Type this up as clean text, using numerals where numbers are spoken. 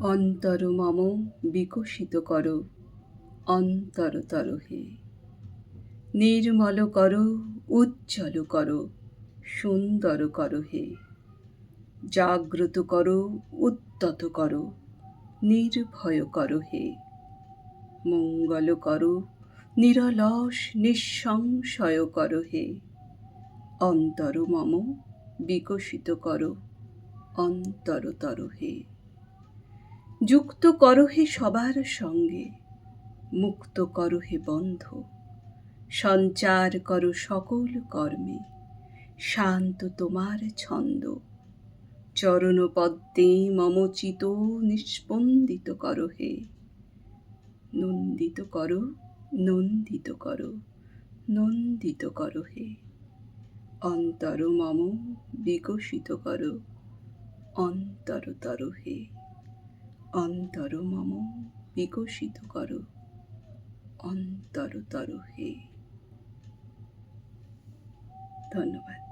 অন্তর মম বিকশিত কর অন্তরতর হে। নির্মল কর, উজ্জ্বল কর, সুন্দর কর হে। জাগ্রত কর, উদ্যত কর, নির্ভয় কর হে। মঙ্গল কর, নিরলস নিঃসংশয় কর হে। অন্তর মম বিকশিত কর অন্তরতর হে। যুক্ত কর হে সবার সঙ্গে, মুক্ত কর হে বন্ধ। সঞ্চার কর সকল কর্মে, শান্ত তোমার ছন্দ। চরণ পদ্মে মম চিত নিস্পন্দিত কর হে। নন্দিত কর, নন্দিত কর, নন্দিত কর হে। অন্তর মম বিকশিত কর অন্তরতর হে। অন্তর মম বিকশিত কর অন্তরতর হে। ধন্যবাদ।